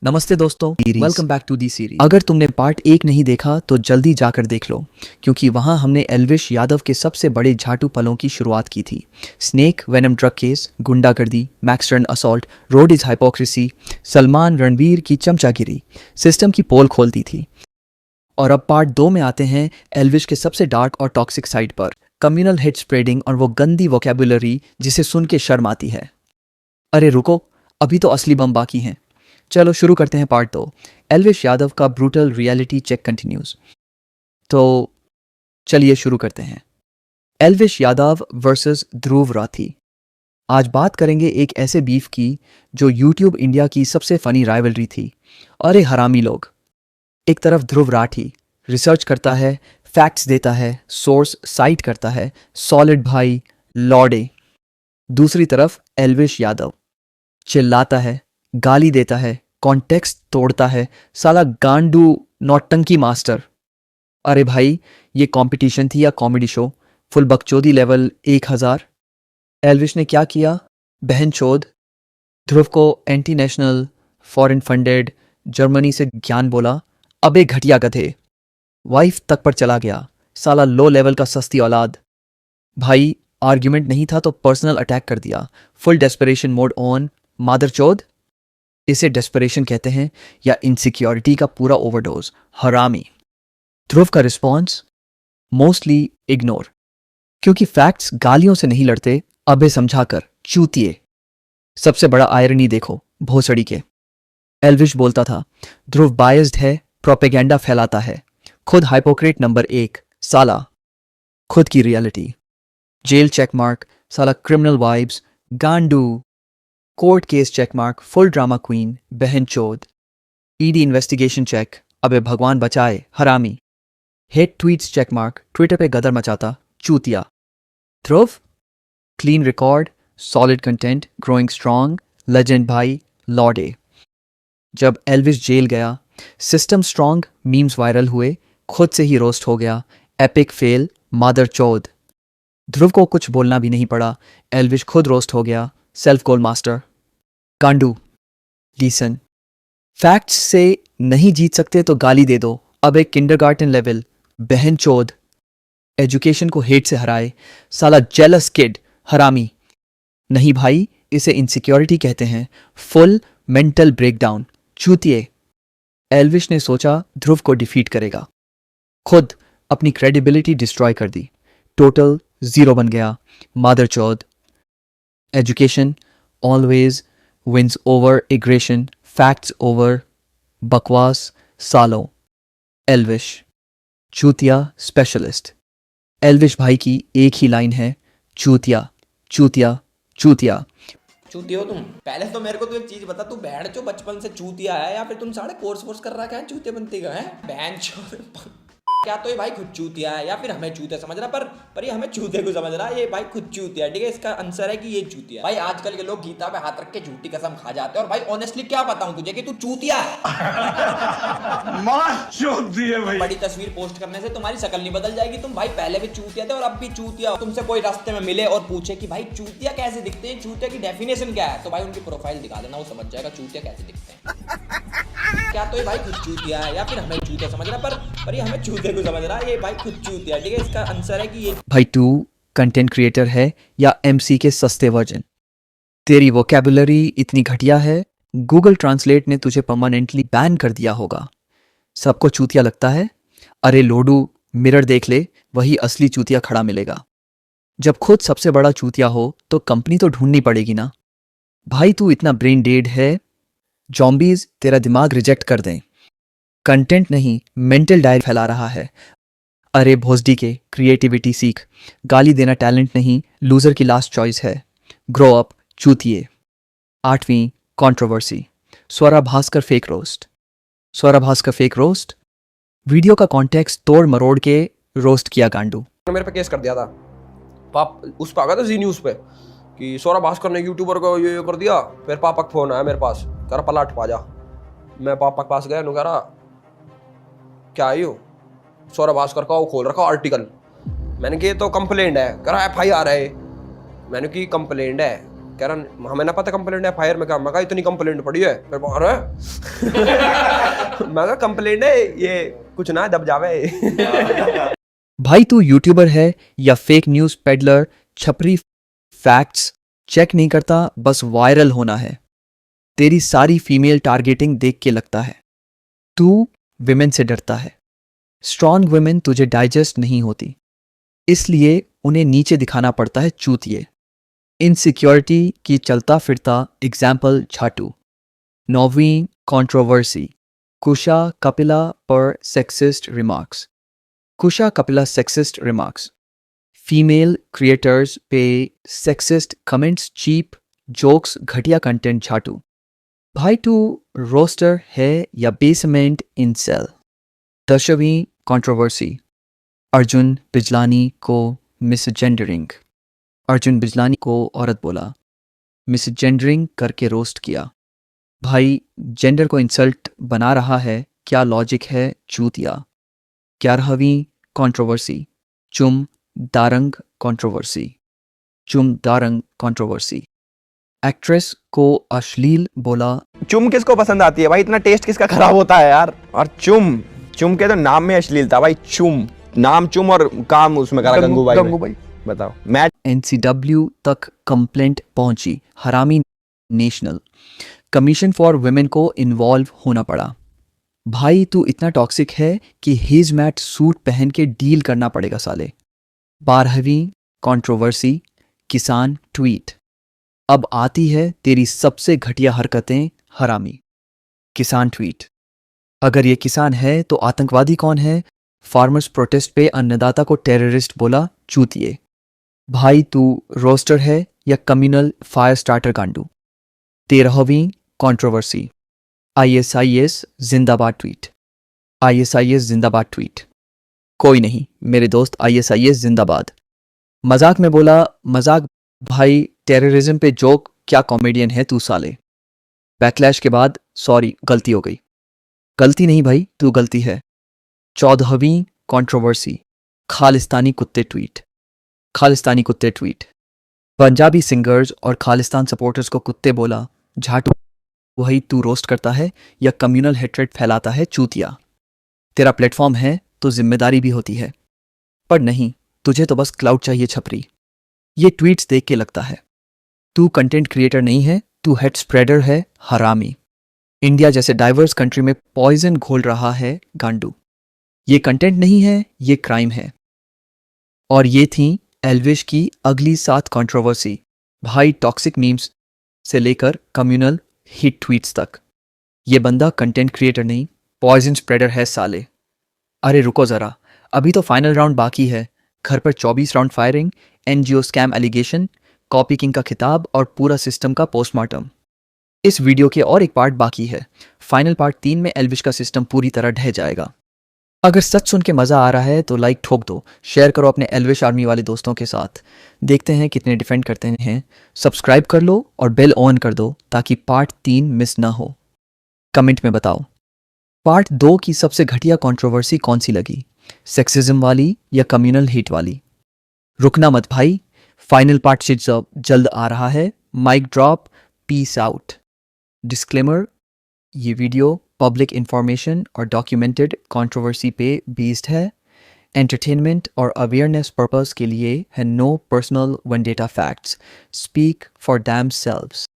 नमस्ते दोस्तों, welcome back to the series. अगर तुमने पार्ट 1 नहीं देखा तो जल्दी जाकर देख लो, क्योंकि वहां हमने एल्विश यादव के सबसे बड़े झाटू पलों की शुरुआत की थी। स्नेक वेनम ड्रग केस, गुंडागर्दी, Maxtern assault, road is hypocrisy, Salman Ranveer की चमचागिरी सिस्टम की पोल खोलती थी। और अब पार्ट 2 में आते हैं एल्विश के सबसे डार्क और टॉक्सिक साइड पर, कम्युनल हेट स्प्रेडिंग और वो गंदी वोकैबुलरी जिसे सुन के शर्म आती है। अरे रुको, अभी तो असली बम बाकी हैं। चलो शुरू करते हैं पार्ट 2। एल्विश यादव का ब्रूटल रियलिटी चेक कंटिन्यूज। तो चलिए शुरू करते हैं। एल्विश यादव वर्सेस ध्रुव राठी। आज बात करेंगे एक ऐसे बीफ की जो यूट्यूब इंडिया की सबसे फनी राइवलरी थी। अरे हरामी लोग, एक तरफ ध्रुव राठी रिसर्च करता है, फैक्ट्स देता है, सोर्स साइट करता है, सॉलिड भाई लॉर्डे। दूसरी तरफ एल्विश यादव चिल्लाता है, गाली देता है, कॉन्टेक्स्ट तोड़ता है, साला गांडू नौटंकी मास्टर। अरे भाई, ये कंपटीशन थी या कॉमेडी शो? फुल बकचोदी लेवल 1000। एल्विश ने क्या किया? बहन चोद ध्रुव को anti national, foreign funded, Germany से ज्ञान बोला। अबे घटिया गधे, वाइफ तक पर चला गया, साला लो लेवल का सस्ती औलाद। भाई आर्ग्यूमेंट नहीं था तो पर्सनल अटैक कर दिया। Full desperation mode on. मादरचोद, इसे डेस्परेशन कहते हैं या इनसिक्योरिटी का पूरा ओवरडोज। हरामी। ध्रुव का रिस्पॉन्स मोस्टली इग्नोर, क्योंकि फैक्ट्स गालियों से नहीं लड़ते, अबे समझाकर चूतिए। सबसे बड़ा आयरनी देखो भोसड़ी के। एल्विश बोलता था ध्रुव बायस्ड है, प्रोपेगेंडा फैलाता है, खुद हाइपोक्रेट नंबर 1 साला। खुद की रियलिटी जेल चेकमार्क, साला क्रिमिनल वाइब्स, गांडू। Court case checkmark, full drama queen, बहन चोद। ईडी इन्वेस्टिगेशन चेक, अबे भगवान बचाए हरामी। हेट ट्वीट्स चेकमार्क, ट्विटर पे गदर मचाता चूतिया। Dhruv clean record, solid content, growing strong, legend भाई लॉर्डे। जब एल्विश जेल गया, सिस्टम स्ट्रॉन्ग, मीम्स वायरल हुए, खुद से ही रोस्ट हो गया, एपिक फेल, मादर चौद। ध्रुव को कुछ बोलना भी नहीं पड़ा, एल्विश खुद रोस्ट हो गया, सेल्फ गोल मास्टर। गांडू लीसन, फैक्ट्स से नहीं जीत सकते तो गाली दे दो, अब एक किंडरगार्टन लेवल, बहन चोद। एजुकेशन को हेट से हराए, साला जेलस किड हरामी। नहीं भाई, इसे इनसिक्योरिटी कहते हैं, फुल मेंटल ब्रेकडाउन चूतिए। एल्विश ने सोचा ध्रुव को डिफीट करेगा, खुद अपनी क्रेडिबिलिटी डिस्ट्रॉय कर दी, टोटल 0 बन गया, मादर चौद। Education always wins over aggression, facts over बकवास, सालो। एल्विश चूतिया स्पेशलिस्ट। एल्विश भाई की एक ही लाइन है, चूतिया चूतिया चूतिया। चूती हो तुम? पहले तो मेरे को तू एक चीज बता, तू बहन चो बचपन से चूतिया है या फिर तुम साढ़े कोर्स वोर्स कर रहा है चूतिया बनती का है? बहन चो क्या तो ये भाई खुद चूतिया है या फिर हमें चूतिया समझ रहा, पर ये हमें चूतिया को समझ रहा है, ये भाई खुद चूतिया है। ठीक है, इसका आंसर है कि ये चूतिया। भाई आजकल के लोग गीता पे हाथ रख के झूठी कसम खा जाते हैं, और भाई ऑनेस्टली क्या बताऊं तुझे कि तू चूतिया है। मार चोद दिए भाई। बड़ी तस्वीर पोस्ट करने से तुम्हारी शक्ल नहीं बदल जाएगी, तुम भाई पहले भी चूतिया थे और अब भी चूतिया हो। तुमसे कोई रास्ते में मिले और पूछे कि भाई चूतिया कैसे दिखते हैं, चूतिया की डेफिनेशन क्या है, तो भाई उनकी प्रोफाइल दिखा देना, वो समझ जाएगा चूतिया कैसे दिखते हैं। क्या तो ये भाई खुद चूतिया है या फिर हमें चूतिया समझ रहा, पर ये हमें चूतिया को समझ रहा है, ये भाई खुद चूतिया। ठीक है, इसका आंसर है कि ये भाई तू कंटेंट क्रिएटर है या एमसी के सस्ते वर्जन? तेरी वोकैबुलरी इतनी घटिया है, गूगल ट्रांसलेट ने तुझे परमानेंटली बैन कर दिया होगा। सबको चूतिया लगता है? अरे लोडू, मिरर देख ले, वही असली चूतिया खड़ा मिलेगा। जब खुद सबसे बड़ा चूतिया हो तो कंपनी तो ढूंढनी पड़ेगी ना। भाई तू इतना ब्रेन डेड है, जॉम्बीज तेरा दिमाग रिजेक्ट कर दें। कंटेंट नहीं, मेंटल डायल फैला रहा है। अरे भोसडी के, क्रिएटिविटी सीख, गाली देना टैलेंट नहीं, लूजर की लास्ट चॉइस है। ग्रो अप चूतिए। 8वीं controversy, Swara Bhaskar fake roast. Swara Bhaskar fake roast, video का कॉन्टेक्स्ट तोड़ मरोड़ के रोस्ट किया गांडू। मेरे पे केस कर दिया था, पाप उस पर आ गया था जी न्यूज़ पे कि सौरभ भास्कर ने यूट्यूबर को ये कर दिया। फिर पापा का फोन आया मेरे पास, कह रहा पलट पा जा। मैं पापा के पास गया, कह रहा क्या आई हो? सौरभ भास्कर का वो खोल रखा आर्टिकल। मैंने कहा ये तो कंप्लेंट है। कह रहा FIR है। मैंने की कंप्लेंट है, कह रहा हमें ना पता कंप्लेंट है फायर में कहा, मैं कहा इतनी कंप्लेंट पड़ी है फिर बाहर है मैं कहा कंप्लेंट है ये कुछ ना दब जावे भाई तू यूट्यूबर है या फेक न्यूज़ पेडलर, छपरी फैक्ट्स चेक नहीं करता, बस वायरल होना है। तेरी सारी फीमेल टारगेटिंग देख के लगता है तू विमेन से डरता है। स्ट्रॉन्ग वुमेन तुझे डाइजेस्ट नहीं होती, इसलिए उन्हें नीचे दिखाना पड़ता है चूतिए। इनसिक्योरिटी की चलता फिरता एग्जाम्पल झाटू। 9वीं कंट्रोवर्सी, कुशा कपिला पर sexist remarks. Kusha Kapila sexist remarks. Female creators पे सेक्सिस्ट कमेंट्स, चीप जोक्स, घटिया कंटेंट झाटू। भाई तू रोस्टर है या बेसमेंट इंसेल। 10वीं कंट्रोवर्सी, अर्जुन बिजलानी को मिसजेंडरिंग। अर्जुन बिजलानी को औरत बोला, मिसजेंडरिंग करके रोस्ट किया। भाई जेंडर को इंसल्ट बना रहा है, क्या लॉजिक है चूतिया। 11वीं कंट्रोवर्सी, चुम दारंग कंट्रोवर्सी। चुम दारंग कंट्रोवर्सी। एक्ट्रेस को अश्लील बोला। चुम किसको पसंद आती है भाई, इतना टेस्ट किसका खराब होता है यार। और चुम चुम के तो नाम में अश्लीलता भाई। चुम नाम चुम और काम उसमें करा गंगू भाई बताओ। मैच NCW तक कंप्लेंट पहुंची, हरामी नेशनल कमीशन फॉर वुमेन को इन्वॉल्व होना पड़ा। भाई तू इतना टॉक्सिक है कि हिज मैट सूट पहन के डील करना पड़ेगा साले। 12वीं कंट्रोवर्सी, किसान ट्वीट। अब आती है तेरी सबसे घटिया हरकतें हरामी। किसान ट्वीट, अगर ये किसान है तो आतंकवादी कौन है। फार्मर्स प्रोटेस्ट पे अन्नदाता को टेररिस्ट बोला, चूतिए। भाई तू रोस्टर है या कम्युनल फायर स्टार्टर गांडू। 13वीं कंट्रोवर्सी, ISIS जिंदाबाद ट्वीट। ISIS जिंदाबाद ट्वीट। कोई नहीं मेरे दोस्त, ISIS जिंदाबाद। मजाक में बोला, मजाक भाई टेररिज्म पे जोक, क्या कॉमेडियन है तू साले। बैकलैश के बाद सॉरी गलती हो गई। गलती नहीं भाई, तू गलती है। 14वीं कंट्रोवर्सी, खालिस्तानी कुत्ते ट्वीट। खालिस्तानी कुत्ते ट्वीट। पंजाबी सिंगर्स और खालिस्तान सपोर्टर्स को कुत्ते बोला, झाटू। वही तू रोस्ट करता है या कम्युनल हेट्रेड फैलाता है चूतिया। तेरा प्लेटफॉर्म है तो जिम्मेदारी भी होती है, पर नहीं, तुझे तो बस क्लाउड चाहिए छपरी। ये ट्वीट्स देख के लगता है तू कंटेंट क्रिएटर नहीं है, तू हेड स्प्रेडर है हरामी। इंडिया जैसे डाइवर्स कंट्री में पॉइजन घोल रहा है गांडू। ये कंटेंट नहीं है, ये क्राइम है। और ये थी एल्विश की अगली 7 कंट्रोवर्सी। भाई टॉक्सिक मीम्स से लेकर कम्युनल हिट ट्वीट्स तक। ये बंदा कंटेंट क्रिएटर नहीं, पॉइजन स्प्रेडर है साले। अरे रुको ज़रा, अभी तो फाइनल राउंड बाकी है। घर पर 24 round firing, NGO scam allegation, copy king का खिताब और पूरा सिस्टम का पोस्टमार्टम। इस वीडियो के और एक पार्ट बाकी है। फाइनल पार्ट 3 में एल्विश का सिस्टम पूरी तरह ढह जाएगा। अगर सच सुन के मज़ा आ रहा है तो लाइक ठोक दो, शेयर करो अपने एल्विश आर्मी वाले दोस्तों के साथ। देखते हैं कितने डिफेंड करते हैं। सब्सक्राइब कर लो और बेल ऑन कर दो ताकि पार्ट 3 मिस ना हो। कमेंट में बताओ पार्ट 2 की सबसे घटिया कंट्रोवर्सी कौन सी लगी, सेक्सिज्म वाली या कम्युनल हीट वाली। रुकना मत भाई, फाइनल पार्ट से जल्द आ रहा है। Mike drop, peace out. Disclaimer, ये वीडियो पब्लिक इंफॉर्मेशन और डॉक्यूमेंटेड कंट्रोवर्सी पे बेस्ड है। एंटरटेनमेंट और अवेयरनेस पर्पस के लिए है। No personal vendetta facts, speak for dam selves.